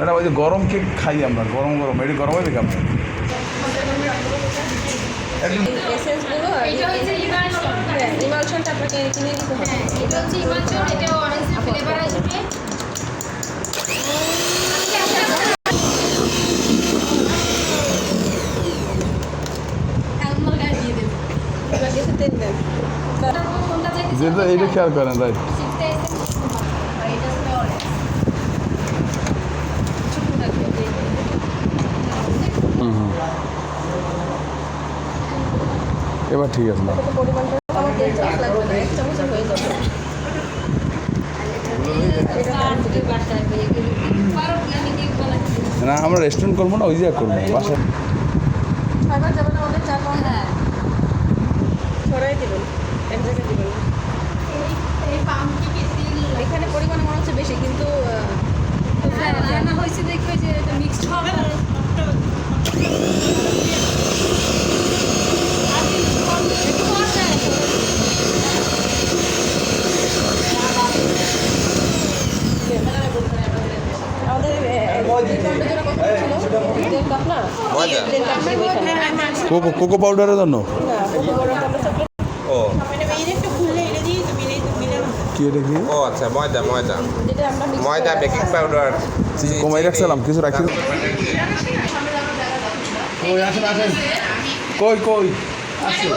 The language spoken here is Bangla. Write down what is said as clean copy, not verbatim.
ম্যাডাম ওই যে গরম কেক খাই আমরা, গরম গরম, এটি গরম হবে কেমন? এসেন্সগুলো এটা হচ্ছে ইমালশন। হ্যাঁ, ইমালশনটা আপনাকে কিনে নিতে হবে। হ্যাঁ, এটা হচ্ছে ইমালশন, এটা অরেঞ্জের ফ্লেভার আসবে। এখন মনে হয় দিয়ে দেব। এবার কিছু তেল দেন। কোনটা চাইতে যেটা এইটা খেয়াল করেন, রাইট? সিক্সটা এসেন্স আর এটা হচ্ছে অরেঞ্জ। ছোট থাকবে এবার ঠিক আছে না? কত পরিমাণটা আমার 3 চামচ লাগবে না, 1 চামচ হয়ে যাবে। না আমরা রেস্টুরেন্ট করবো না, ওই জায়গা করবো বাসায়। খাবার যাবে না আমাদের 4 পাউন্ড। হ্যাঁ, ছড়াই দিবেন, এক জায়গায় দিবেন না। এই পাম্পটি কেটে এখানে পরিমাণ মনে হচ্ছে বেশি, কিন্তু রান্না হয়েছে দেখবে যে এটা মিক্সড হবে না। আমাদের 2 পাউন্ডের জন্য কত ছিল? 1.5 কাপ না? 1.5 কাপ ছিল ওইখানে। কোকো পাউডারের জন্য না, কোকো পাউডার আমরা চকলেট ও কি এটা কি? ও আচ্ছা, ময়দা ময়দা যেটা আমরা mix ময়দা, করে বেকিং পাউডার কমাই রাখছিলাম, কিছু রাখি। কই আসেন আসেন, কই কই আসেন।